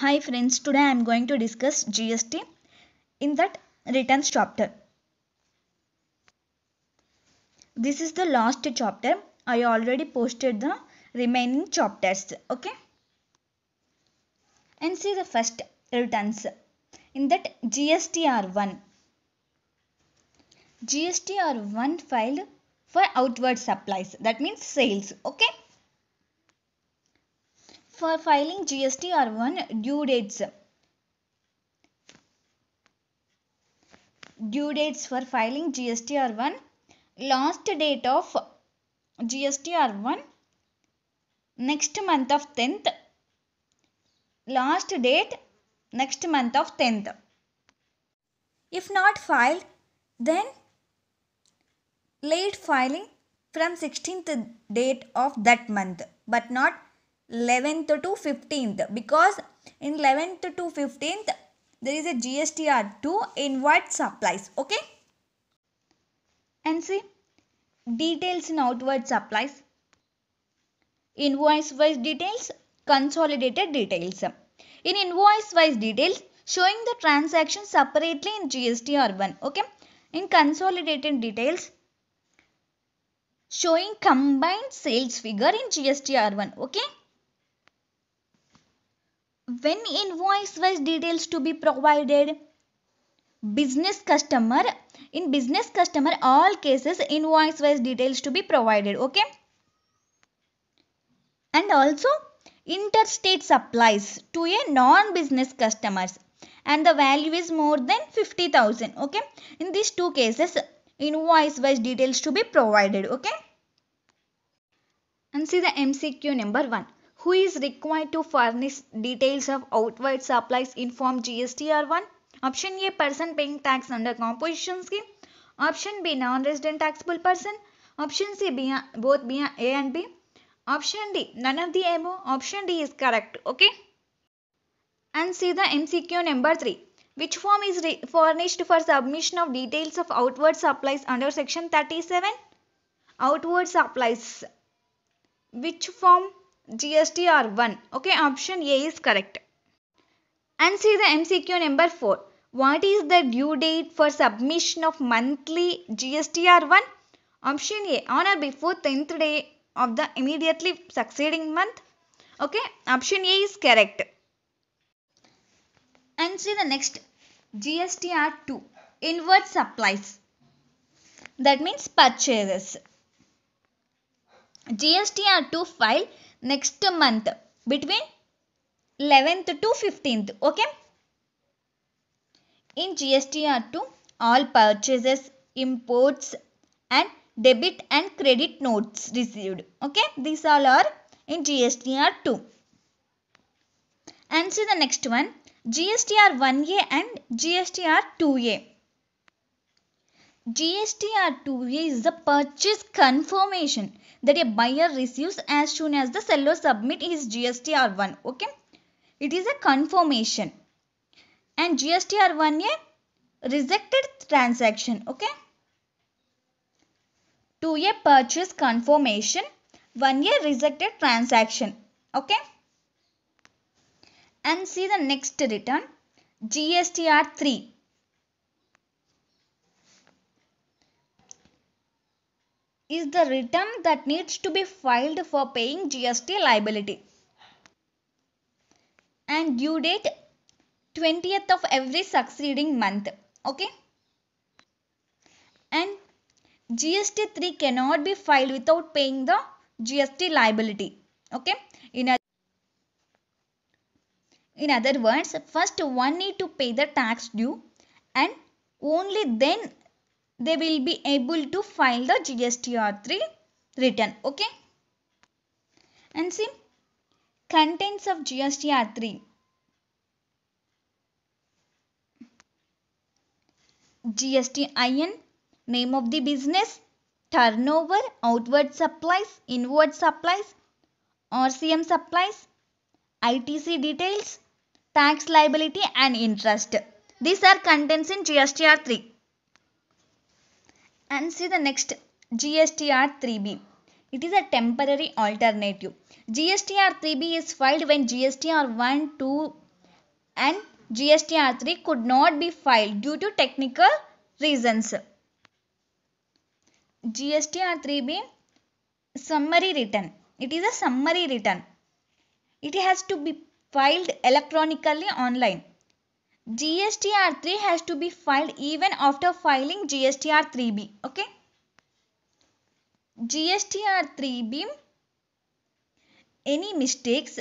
Hi friends, today I am going to discuss GST in that returns chapter. This is the last chapter. I already posted the remaining chapters. Okay. And see the first returns. In that GSTR1. GSTR1 filed for outward supplies. That means sales. Okay. For filing GSTR1 due dates. Due dates for filing GSTR1. Last date of GSTR1 next month of 10th. Last date next month of 10th. If not filed, then late filing from 16th date of that month, but not 11th to 15th, because in 11th to 15th there is a GSTR2 inward supplies. Okay. And see details in outward supplies. Invoice wise details, consolidated details. In invoice wise details, showing the transaction separately in GSTR1. Okay. In consolidated details, showing combined sales figure in GSTR1. Okay. When invoice wise details to be provided, business customer, in business customer all cases invoice wise details to be provided. Okay. And also interstate supplies to a non-business customers and the value is more than 50,000. Okay. In these two cases invoice wise details to be provided. Okay. And see the MCQ number 1. Who is required to furnish details of outward supplies in form GSTR1? Option A, person paying tax under composition scheme. Option B, non-resident taxable person. Option C, both A and B. Option D, none of the above. Option D is correct. Okay. And see the MCQ number 3. Which form is furnished for submission of details of outward supplies under section 37? Outward supplies. Which form? GSTR1. Okay. Option A is correct. And see the MCQ number 4. What is the due date for submission of monthly GSTR1? Option A, on or before 10th day of the immediately succeeding month. Okay. Option A is correct. And see the next GSTR2 inward supplies. That means purchases. GSTR2 file next month between 11th to 15th. Okay. In GSTR2 all purchases, imports and debit and credit notes received. Okay. These all are in GSTR2. And see the next one GSTR1A and GSTR2A. GSTR2A is the purchase confirmation that a buyer receives as soon as the seller submit his GSTR1. Okay. It is a confirmation. And GSTR1A rejected transaction. Okay. 2A purchase confirmation. 1A rejected transaction. Okay. And see the next return GSTR3. Is the return that needs to be filed for paying GST liability. And due date 20th of every succeeding month. Okay. And GST3 cannot be filed without paying the GST liability. Okay. In other words, first one need to pay the tax due and only then they will be able to file the GSTR3 return. Okay. And see contents of GSTR3. GSTIN, name of the business, turnover, outward supplies, inward supplies, RCM supplies, ITC details, tax liability and interest. These are contents in GSTR3. And see the next GSTR3B. It is a temporary alternative. GSTR3B is filed when GSTR1, 2 and GSTR3 could not be filed due to technical reasons. GSTR3 being summary return. It is a summary return. It has to be filed electronically online. GSTR3 has to be filed even after filing GSTR3B. Okay. GSTR3B, any mistakes,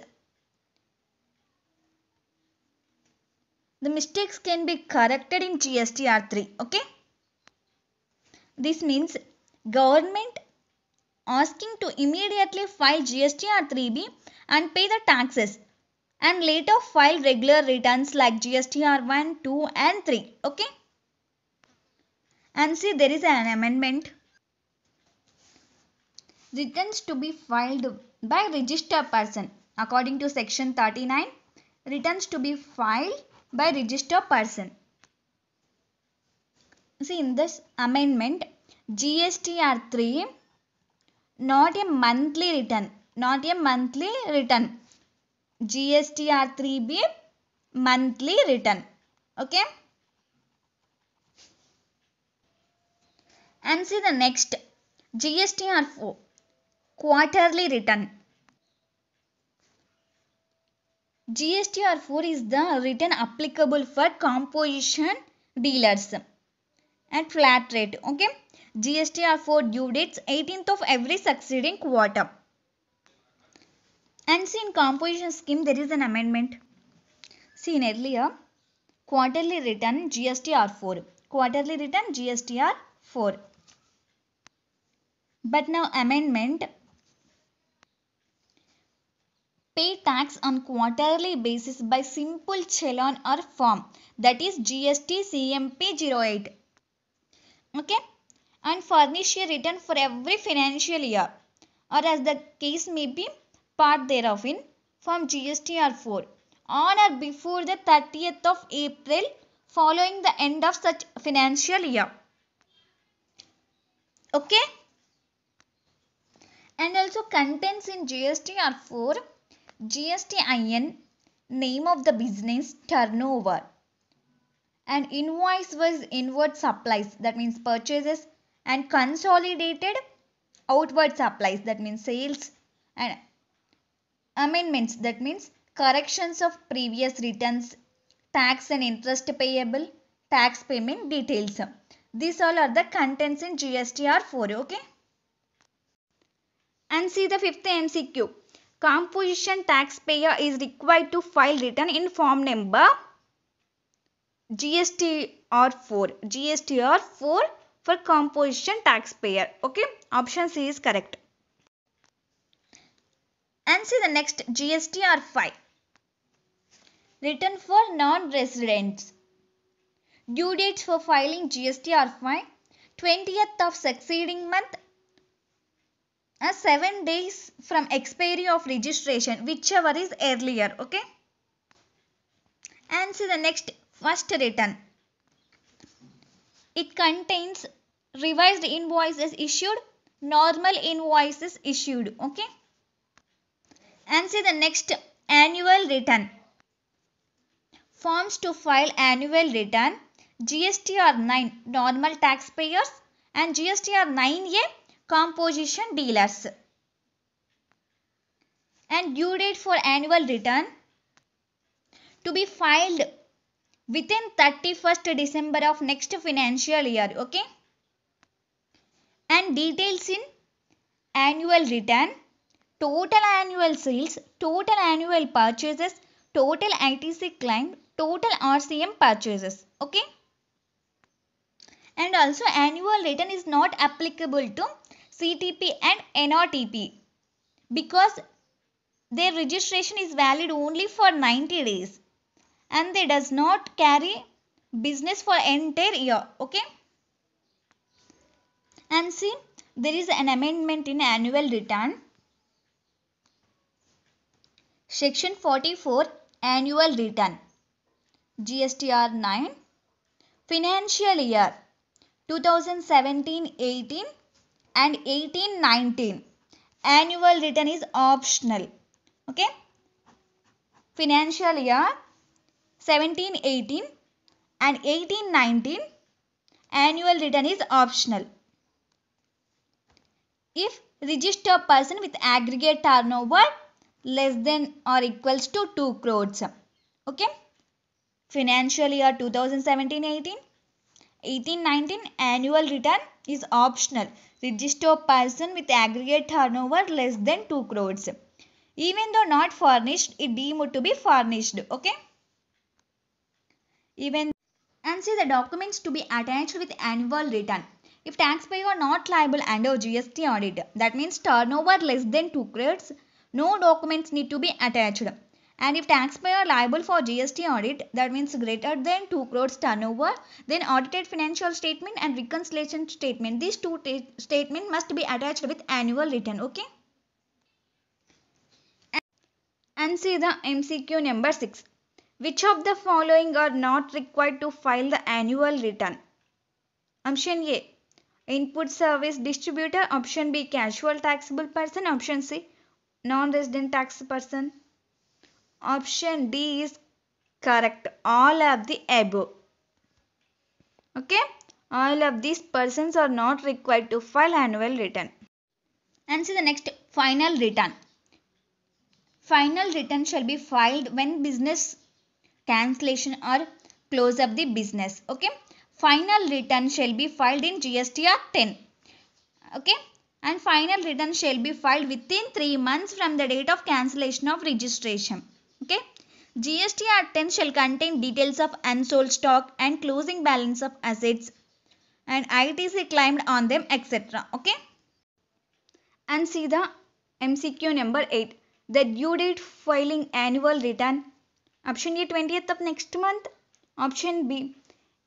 the mistakes can be corrected in GSTR3. Okay. This means government asking to immediately file GSTR3B and pay the taxes and later file regular returns like GSTR1, 2 and 3. Okay. And see, there is an amendment. Returns to be filed by registered person. According to section 39, returns to be filed by registered person. See, in this amendment, GSTR3 not a monthly return. GSTR3B monthly return. Okay. And see the next, GSTR4 quarterly return. GSTR4 is the return applicable for composition dealers at flat rate. Okay. GSTR4 due dates 18th of every succeeding quarter. And see, in composition scheme there is an amendment. See, in earlier quarterly return GSTR4. Quarterly return GSTR4. But now amendment, pay tax on quarterly basis by simple challan or form, that is GST CMP 08. Okay. And furnish a return for every financial year or as the case may be part thereof in form GSTR4 on or before the 30th of April following the end of such financial year. Okay. And also contents in GSTR4, GSTIN, name of the business, turnover, and invoice was inward supplies, that means purchases, and consolidated outward supplies, that means sales, and amendments, that means corrections of previous returns, tax and interest payable, tax payment details. These all are the contents in GSTR4. Okay. And see the fifth MCQ. Composition taxpayer is required to file return in form number GSTR4. GSTR4 for composition taxpayer. Okay. Option C is correct. And see the next, GSTR5. Return for non-residents. Due dates for filing GSTR5, 20th of succeeding month, 7 days from expiry of registration, whichever is earlier. Okay. And see the next, first return. It contains revised invoices issued, normal invoices issued. Okay. And see the next, annual return. Forms to file annual return, GSTR9 normal taxpayers and GSTR9A composition dealers. And due date for annual return to be filed within 31st December of next financial year. Okay. And details in annual return, total annual sales, total annual purchases, total ITC claim, total RCM purchases. Okay. And also annual return is not applicable to CTP and NRTP because their registration is valid only for 90 days and they does not carry business for entire year. Okay. And see, there is an amendment in annual return. Section 44, annual return. GSTR 9, financial year 2017-18 and 18-19. Annual return is optional. Okay. Financial year 1718 and 1819 annual return is optional. If registered person with aggregate turnover less than or equals to 2 crores. Okay. Financial year 2017-18, 18-19 annual return is optional. Registered person with aggregate turnover less than 2 crores. Even though not furnished, it deemed to be furnished. Okay. And see the documents to be attached with annual return. If taxpayer not liable under GST audit, that means turnover less than 2 crores, no documents need to be attached. And if taxpayer liable for GST audit, that means greater than 2 crores turnover, then audited financial statement and reconciliation statement. These two statements must be attached with annual return. Okay. And see the MCQ number 6. Which of the following are not required to file the annual return? Option A, input service distributor. Option B, casual taxable person. Option C, non-resident tax person. Option D is correct. All of the above. Okay. All of these persons are not required to file annual return. And see the next, final return. Final return shall be filed when business cancellation or close of the business. Okay. Final return shall be filed in GSTR 10. Okay. And final return shall be filed within 3 months from the date of cancellation of registration. Okay. GSTR 10 shall contain details of unsold stock and closing balance of assets and ITC claimed on them, etc. Okay. And see the MCQ number 8. The due date filing annual return. Option A, 20th of next month. Option B,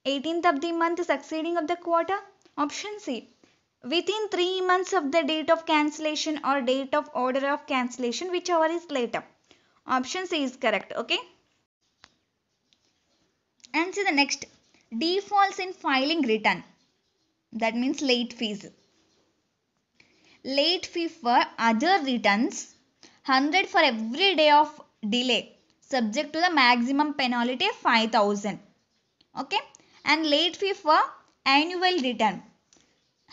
18th of the month succeeding of the quarter. Option C, within 3 months of the date of cancellation or date of order of cancellation, whichever is later. Option C is correct. Okay. And see the next, defaults in filing return. That means late fees. Late fee for other returns, 100 for every day of delay, subject to the maximum penalty 5,000. Okay. And late fee for annual return,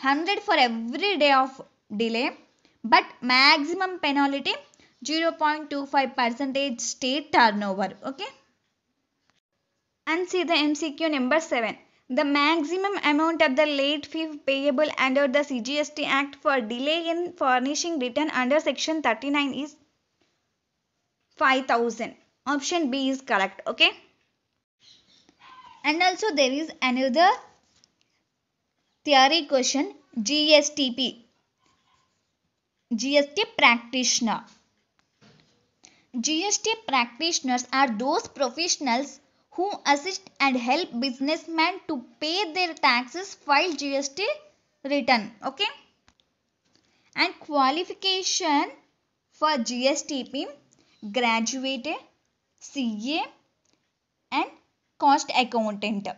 100 for every day of delay, but maximum penalty 0.25% state turnover. Okay. And see the MCQ number 7. The maximum amount of the late fee payable under the CGST Act for delay in furnishing return under section 39 is 5,000. Option B is correct. Okay. And also there is another theory question, GSTP. GST practitioner. GST practitioners are those professionals who assist and help businessmen to pay their taxes while GST return. Okay. And qualification for GSTP, graduate, CA and cost accountant.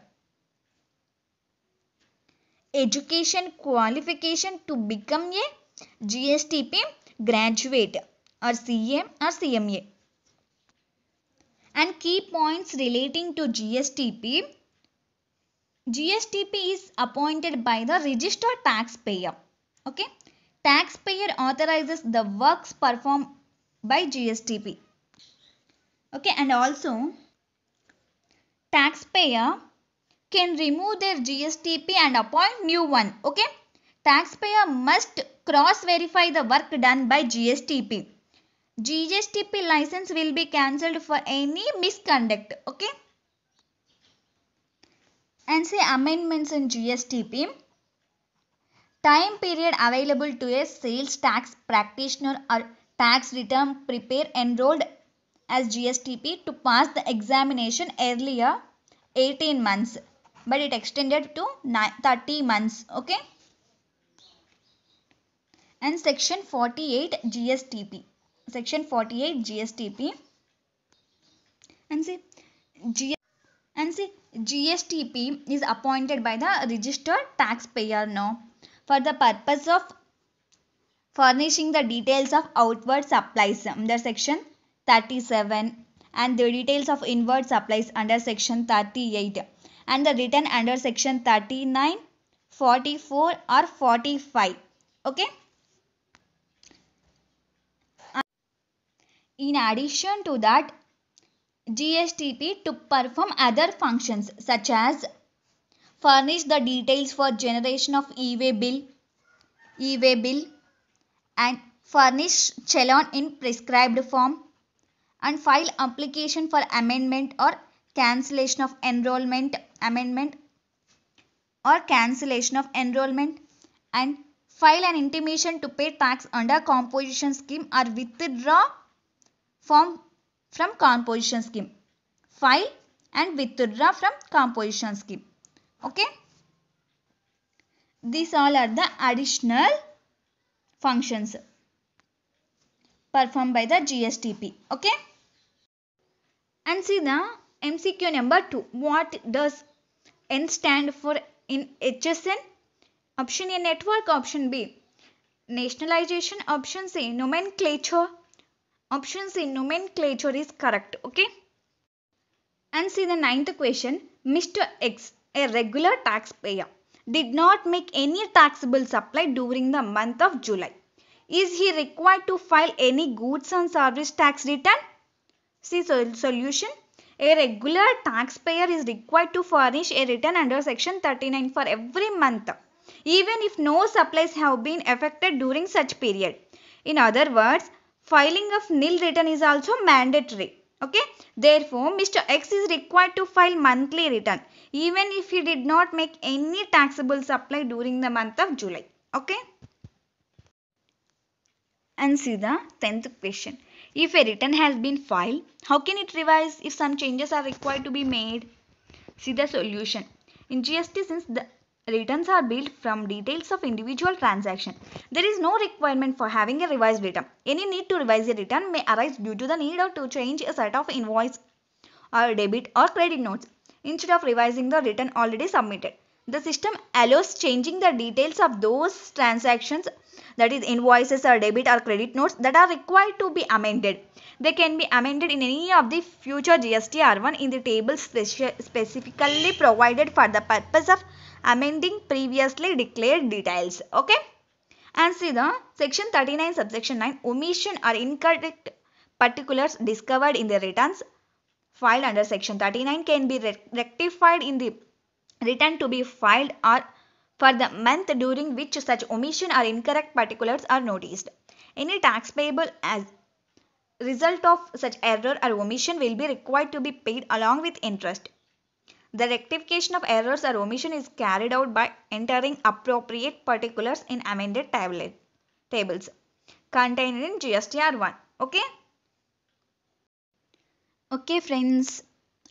Education qualification to become a GSTP graduate or CA or CMA. And key points relating to GSTP. GSTP is appointed by the registered taxpayer. Okay. Taxpayer authorizes the works performed by GSTP. Okay. And also taxpayer can remove their GSTP and appoint new one. Okay. Taxpayer must cross-verify the work done by GSTP. GSTP license will be cancelled for any misconduct. Okay. And say amendments in GSTP. Time period available to a sales tax practitioner or tax return preparer enrolled as GSTP to pass the examination earlier 18 months, but it extended to 30 months. Okay. And section 48 GSTP. Section 48 GSTP. And see GSTP is appointed by the registered taxpayer now for the purpose of furnishing the details of outward supplies under section 37 and the details of inward supplies under section 38 and the written under section 39, 44 or 45. Okay. In addition to that, GSTP to perform other functions such as furnish the details for generation of e-way bill and furnish challan in prescribed form and file application for amendment or cancellation of enrollment and file an intimation to pay tax under composition scheme or withdraw form from composition scheme. File and withdraw from composition scheme. Okay. These all are the additional functions performed by the GSTP. Okay. And see the MCQ number 2. What does N stand for in HSN? Option A, network. Option B, nationalization. Option C, nomenclature. Option C, nomenclature is correct. Okay. And see the 9th question. Mr. X, a regular taxpayer, did not make any taxable supply during the month of July. Is he required to file any goods and service tax return? See solution. A regular taxpayer is required to furnish a return under section 39 for every month, even if no supplies have been effected during such period. In other words, filing of nil return is also mandatory. Okay. Therefore, Mr. X is required to file monthly return even if he did not make any taxable supply during the month of July. Okay. And see the 10th question. If a return has been filed, how can it revise if some changes are required to be made? See the solution. In GST, since the returns are built from details of individual transaction, there is no requirement for having a revised return. Any need to revise a return may arise due to the need to change a set of invoice or debit or credit notes instead of revising the return already submitted. The system allows changing the details of those transactions, that is invoices or debit or credit notes, that are required to be amended. They can be amended in any of the future GST R1 in the table specifically provided for the purpose of amending previously declared details. Okay. And see the section 39 subsection 9, omission or incorrect particulars discovered in the returns filed under section 39 can be rectified in the return to be filed or for the month during which such omission or incorrect particulars are noticed. Any tax payable as result of such error or omission will be required to be paid along with interest. The rectification of errors or omission is carried out by entering appropriate particulars in amended tables contained in GST R1. Okay. Okay friends,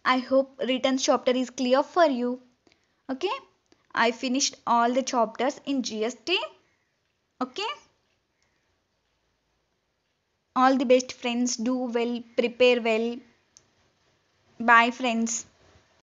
I hope returns chapter is clear for you. Okay. I finished all the chapters in GST. Okay. All the best friends. Do well. Prepare well. Bye friends.